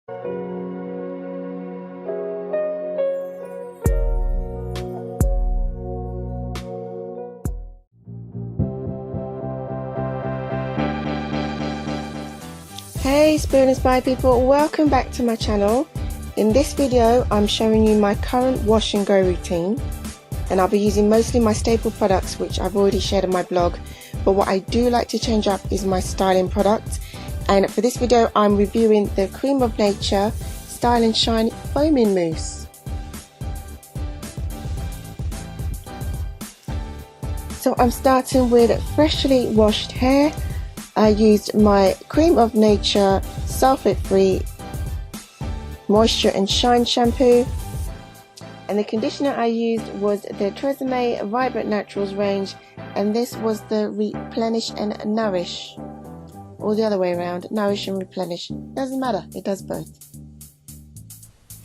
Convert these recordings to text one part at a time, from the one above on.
Hey Spoon Inspired people, welcome back to my channel. In this video I'm showing you my current wash and go routine, and I'll be using mostly my staple products which I've already shared on my blog, but what I do like to change up is my styling products. And for this video I'm reviewing the Creme of Nature Style and Shine Foaming Mousse. So I'm starting with freshly washed hair. I used my Creme of Nature sulfate-free moisture and shine shampoo, and the conditioner I used was the Tresemme Vibrant Naturals range, and this was the Replenish and Nourish, or the other way around, Nourish and Replenish, doesn't matter, it does both.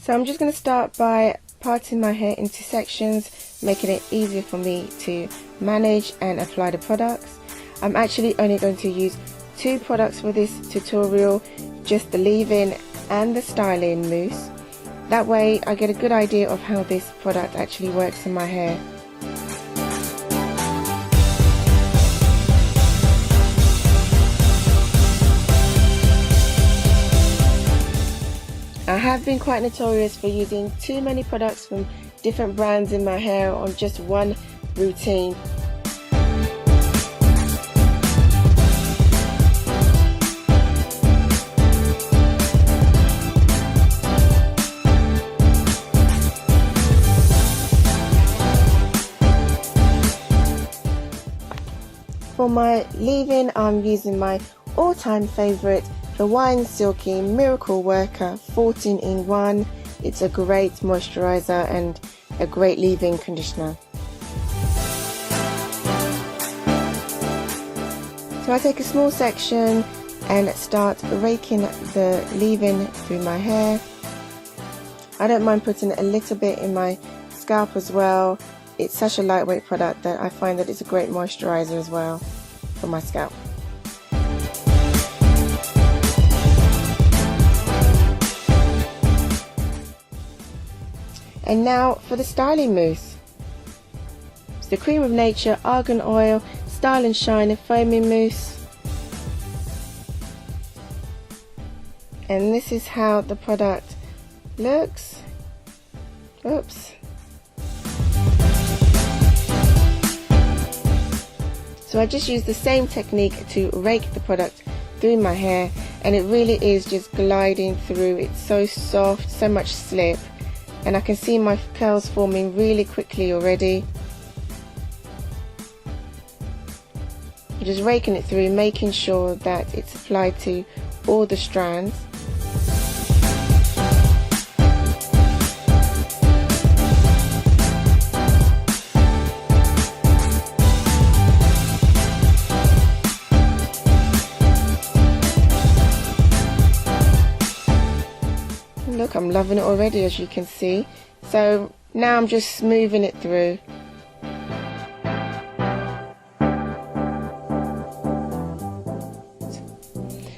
So I'm just going to start by parting my hair into sections, making it easier for me to manage and apply the products. I'm actually only going to use 2 products for this tutorial, just the leave-in and the styling mousse. That way I get a good idea of how this product actually works in my hair. I have been quite notorious for using too many products from different brands in my hair on just one routine. For my leave-in, I'm using my all-time favourite Hawaiian Silky Miracle Worker 14-in-1. It's a great moisturiser and a great leave-in conditioner. So I take a small section and start raking the leave-in through my hair. I don't mind putting a little bit in my scalp as well. It's such a lightweight product that I find that it's a great moisturiser as well for my scalp. And now for the styling mousse. It's the Creme of Nature Argan Oil Style and Shine Foaming Mousse. And this is how the product looks. Oops. So I just use the same technique to rake the product through my hair, and it really is just gliding through. It's so soft, so much slip, and I can see my curls forming really quickly already. Just raking it through, making sure that it's applied to all the strands. Look, I'm loving it already, as you can see. So now I'm just smoothing it through.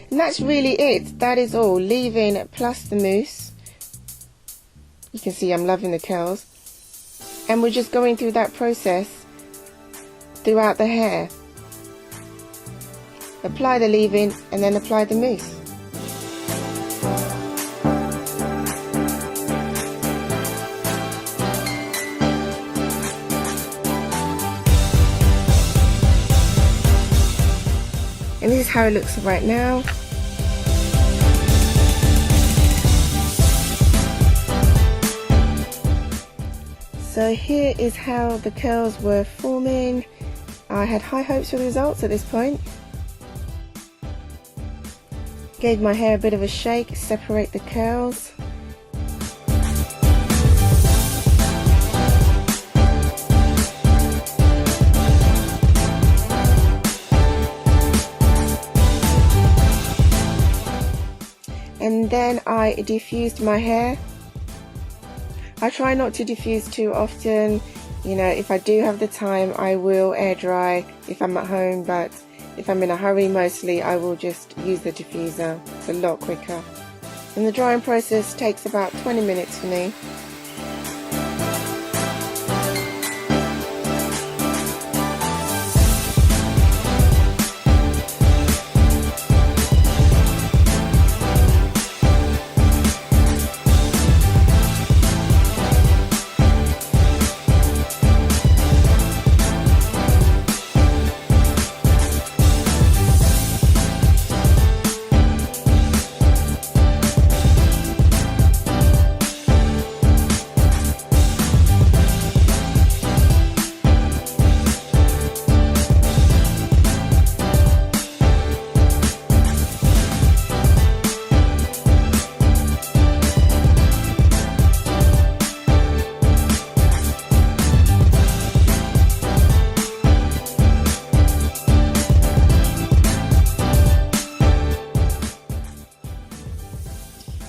And that's really it. That is all. Leave-in plus the mousse. You can see I'm loving the curls. And we're just going through that process throughout the hair. Apply the leave-in and then apply the mousse. And this is how it looks right now. So here is how the curls were forming. I had high hopes for the results at this point. Gave my hair a bit of a shake, separate the curls. And then I diffused my hair. I try not to diffuse too often. You know, if I do have the time, I will air dry if I'm at home, but if I'm in a hurry, mostly I will just use the diffuser. It's a lot quicker. and the drying process takes about 20 minutes for me.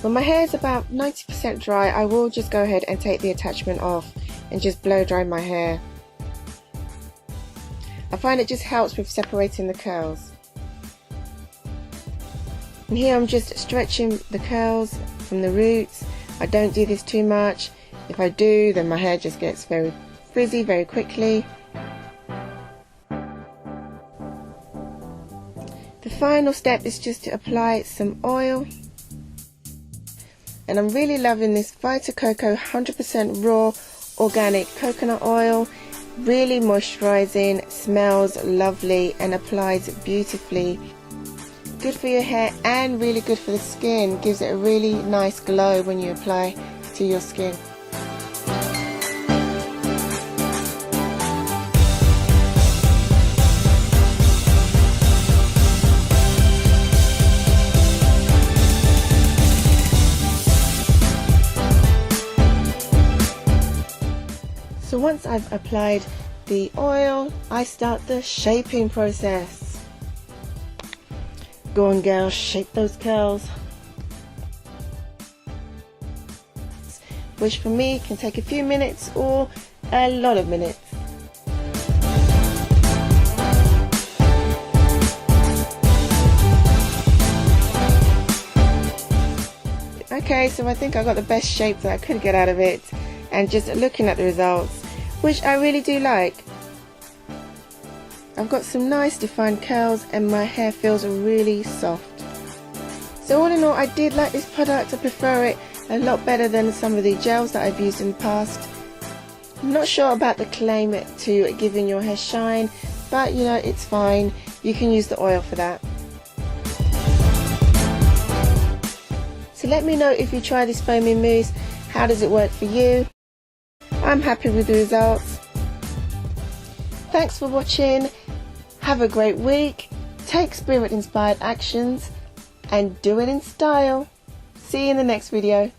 When my hair is about 90% dry, I will just go ahead and take the attachment off and just blow dry my hair. I find it just helps with separating the curls. And here I'm just stretching the curls from the roots. I don't do this too much. If I do, then my hair just gets very frizzy very quickly. The final step is just to apply some oil. And I'm really loving this Vita Coco 100% raw organic coconut oil. Really moisturizing, smells lovely and applies beautifully. Good for your hair and really good for the skin. Gives it a really nice glow when you apply to your skin. So once I've applied the oil, I start the shaping process. Go on girls, shape those curls. Which for me can take a few minutes or a lot of minutes. Okay, so I think I got the best shape that I could get out of it, and just looking at the results, which I really do like. I've got some nice defined curls and my hair feels really soft. So all in all, I did like this product. I prefer it a lot better than some of the gels that I've used in the past. I'm not sure about the claim to giving your hair shine, but you know, it's fine. You can use the oil for that. So let me know if you try this foaming mousse. How does it work for you? I'm happy with the results. Thanks for watching. Have a great week. Take spirit inspired actions and do it in style. See you in the next video.